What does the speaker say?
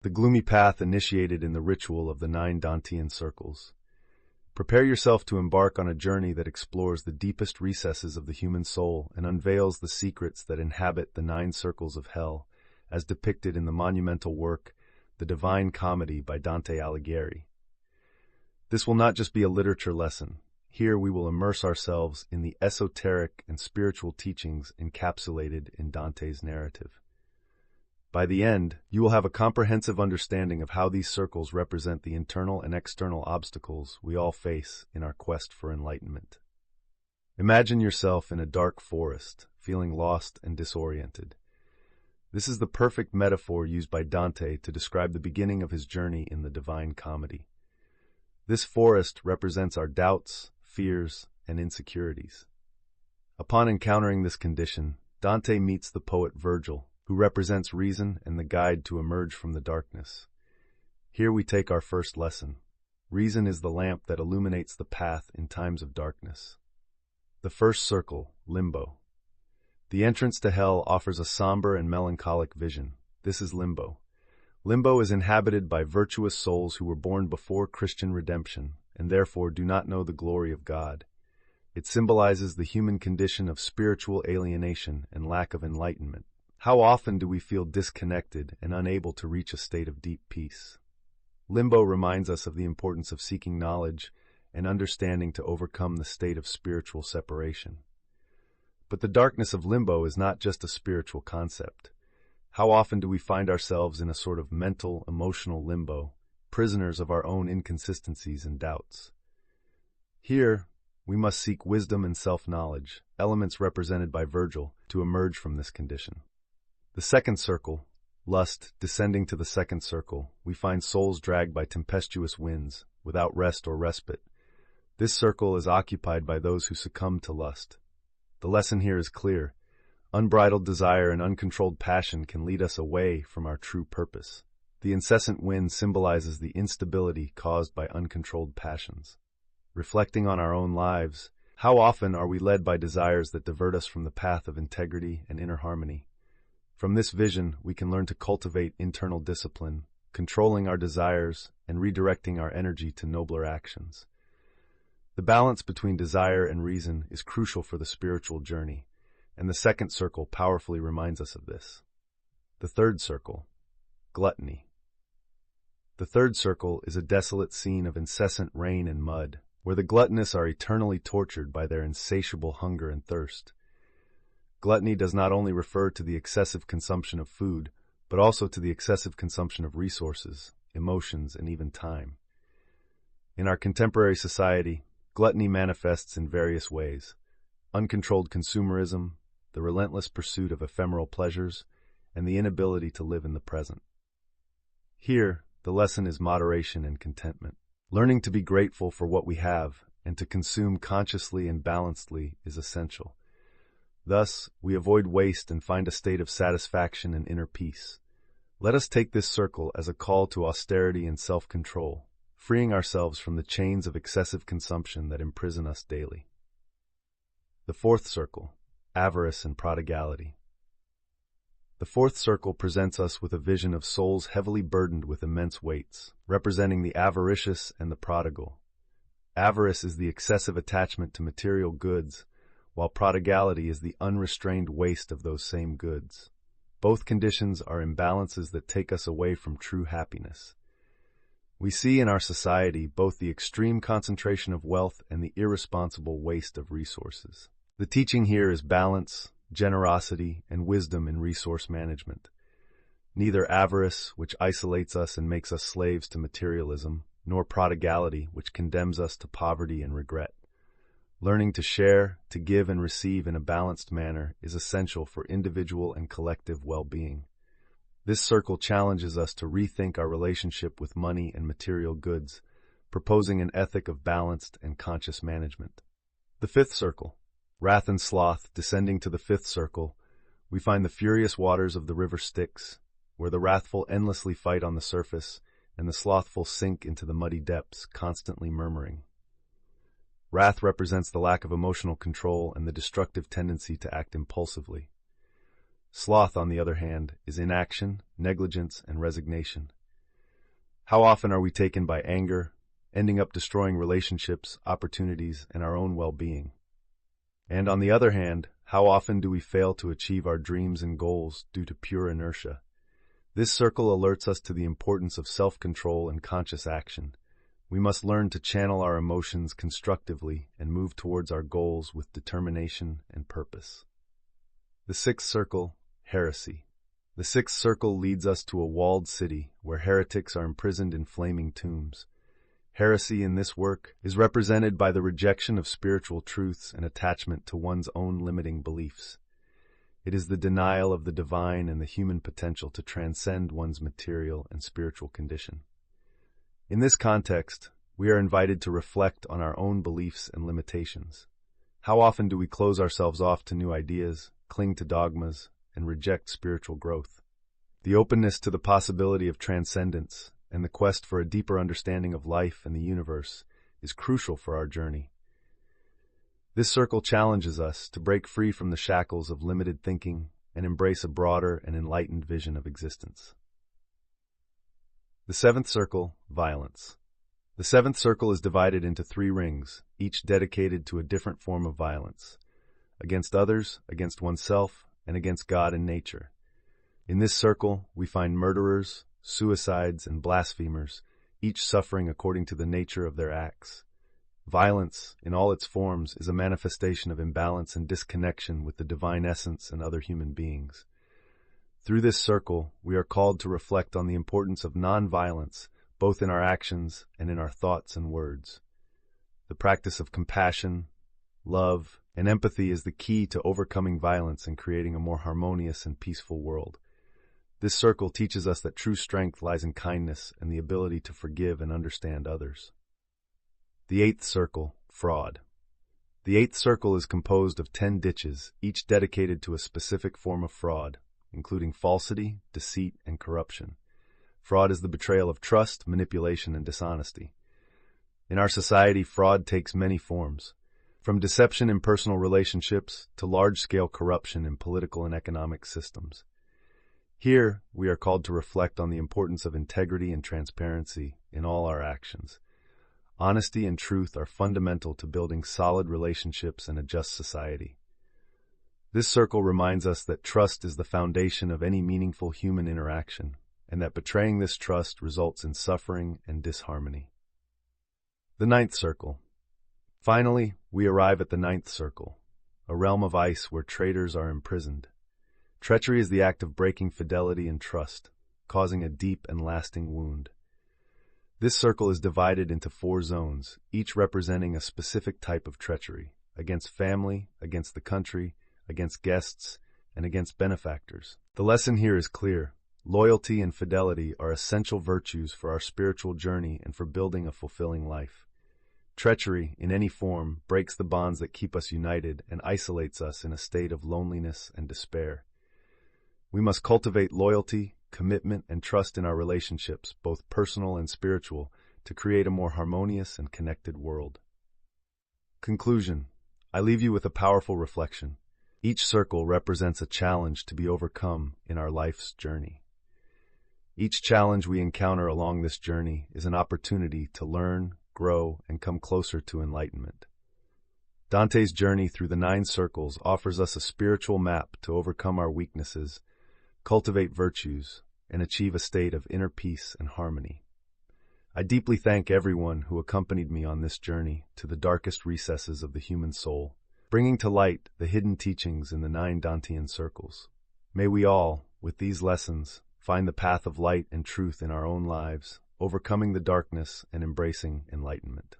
the gloomy path initiated in the ritual of the Nine Dantean Circles. Prepare yourself to embark on a journey that explores the deepest recesses of the human soul and unveils the secrets that inhabit the 9 circles of hell, as depicted in the monumental work, The Divine Comedy by Dante Alighieri. This will not just be a literature lesson. Here we will immerse ourselves in the esoteric and spiritual teachings encapsulated in Dante's narrative. By the end, you will have a comprehensive understanding of how these circles represent the internal and external obstacles we all face in our quest for enlightenment. Imagine yourself in a dark forest, feeling lost and disoriented. This is the perfect metaphor used by Dante to describe the beginning of his journey in the Divine Comedy. This forest represents our doubts, fears, and insecurities. Upon encountering this condition, Dante meets the poet Virgil, who represents reason and the guide to emerge from the darkness. Here we take our first lesson. Reason is the lamp that illuminates the path in times of darkness. The first circle, limbo. The entrance to hell offers a somber and melancholic vision. This is limbo. Limbo is inhabited by virtuous souls who were born before Christian redemption, and therefore do not know the glory of God. It symbolizes the human condition of spiritual alienation and lack of enlightenment. How often do we feel disconnected and unable to reach a state of deep peace? Limbo reminds us of the importance of seeking knowledge and understanding to overcome the state of spiritual separation. But the darkness of limbo is not just a spiritual concept. How often do we find ourselves in a sort of mental, emotional limbo, prisoners of our own inconsistencies and doubts? Here, we must seek wisdom and self-knowledge, elements represented by Virgil, to emerge from this condition. The second circle, lust, descending to the second circle, we find souls dragged by tempestuous winds, without rest or respite. This circle is occupied by those who succumb to lust. The lesson here is clear. Unbridled desire and uncontrolled passion can lead us away from our true purpose. The incessant wind symbolizes the instability caused by uncontrolled passions. Reflecting on our own lives, how often are we led by desires that divert us from the path of integrity and inner harmony? From this vision, we can learn to cultivate internal discipline, controlling our desires and redirecting our energy to nobler actions. The balance between desire and reason is crucial for the spiritual journey, and the second circle powerfully reminds us of this. The third circle, gluttony. The third circle is a desolate scene of incessant rain and mud, where the gluttonous are eternally tortured by their insatiable hunger and thirst. Gluttony does not only refer to the excessive consumption of food, but also to the excessive consumption of resources, emotions, and even time. In our contemporary society, gluttony manifests in various ways: uncontrolled consumerism, the relentless pursuit of ephemeral pleasures, and the inability to live in the present. Here, the lesson is moderation and contentment. Learning to be grateful for what we have and to consume consciously and balancedly is essential. Thus, we avoid waste and find a state of satisfaction and inner peace. Let us take this circle as a call to austerity and self-control, freeing ourselves from the chains of excessive consumption that imprison us daily. The fourth circle, avarice and prodigality. The fourth circle presents us with a vision of souls heavily burdened with immense weights, representing the avaricious and the prodigal. Avarice is the excessive attachment to material goods, while prodigality is the unrestrained waste of those same goods. Both conditions are imbalances that take us away from true happiness. We see in our society both the extreme concentration of wealth and the irresponsible waste of resources. The teaching here is balance, generosity, and wisdom in resource management. Neither avarice, which isolates us and makes us slaves to materialism, nor prodigality, which condemns us to poverty and regret. Learning to share, to give, and receive in a balanced manner is essential for individual and collective well-being. This circle challenges us to rethink our relationship with money and material goods, proposing an ethic of balanced and conscious management. The fifth circle, wrath and sloth. Descending to the fifth circle, we find the furious waters of the river Styx, where the wrathful endlessly fight on the surface and the slothful sink into the muddy depths, constantly murmuring. Wrath represents the lack of emotional control and the destructive tendency to act impulsively. Sloth, on the other hand, is inaction, negligence, and resignation. How often are we taken by anger, ending up destroying relationships, opportunities, and our own well-being? And on the other hand, how often do we fail to achieve our dreams and goals due to pure inertia? This circle alerts us to the importance of self-control and conscious action. We must learn to channel our emotions constructively and move towards our goals with determination and purpose. The sixth circle, heresy. The sixth circle leads us to a walled city where heretics are imprisoned in flaming tombs. Heresy in this work is represented by the rejection of spiritual truths and attachment to one's own limiting beliefs. It is the denial of the divine and the human potential to transcend one's material and spiritual condition. In this context, we are invited to reflect on our own beliefs and limitations. How often do we close ourselves off to new ideas, cling to dogmas, and reject spiritual growth? The openness to the possibility of transcendence and the quest for a deeper understanding of life and the universe is crucial for our journey. This circle challenges us to break free from the shackles of limited thinking and embrace a broader and enlightened vision of existence. The seventh circle, violence. The seventh circle is divided into 3 rings, each dedicated to a different form of violence, against others, against oneself, and against God and nature. In this circle, we find murderers, suicides, and blasphemers, each suffering according to the nature of their acts. Violence, in all its forms, is a manifestation of imbalance and disconnection with the divine essence and other human beings. Through this circle, we are called to reflect on the importance of non-violence, both in our actions and in our thoughts and words. The practice of compassion, love, and empathy is the key to overcoming violence and creating a more harmonious and peaceful world. This circle teaches us that true strength lies in kindness and the ability to forgive and understand others. The eighth circle, fraud. The eighth circle is composed of 10 ditches, each dedicated to a specific form of fraud, including falsity, deceit, and corruption. Fraud is the betrayal of trust, manipulation, and dishonesty. In our society, fraud takes many forms, from deception in personal relationships to large-scale corruption in political and economic systems. Here, we are called to reflect on the importance of integrity and transparency in all our actions. Honesty and truth are fundamental to building solid relationships and a just society. This circle reminds us that trust is the foundation of any meaningful human interaction, and that betraying this trust results in suffering and disharmony. The ninth circle. Finally, we arrive at the ninth circle, a realm of ice where traitors are imprisoned. Treachery is the act of breaking fidelity and trust, causing a deep and lasting wound. This circle is divided into 4 zones, each representing a specific type of treachery, against family, against the country, against guests, and against benefactors. The lesson here is clear. Loyalty and fidelity are essential virtues for our spiritual journey and for building a fulfilling life. Treachery, in any form, breaks the bonds that keep us united and isolates us in a state of loneliness and despair. We must cultivate loyalty, commitment, and trust in our relationships, both personal and spiritual, to create a more harmonious and connected world. Conclusion. I leave you with a powerful reflection. Each circle represents a challenge to be overcome in our life's journey. Each challenge we encounter along this journey is an opportunity to learn, grow, and come closer to enlightenment. Dante's journey through the 9 circles offers us a spiritual map to overcome our weaknesses, cultivate virtues, and achieve a state of inner peace and harmony. I deeply thank everyone who accompanied me on this journey to the darkest recesses of the human soul, bringing to light the hidden teachings in the 9 Dantean Circles. May we all, with these lessons, find the path of light and truth in our own lives, overcoming the darkness and embracing enlightenment.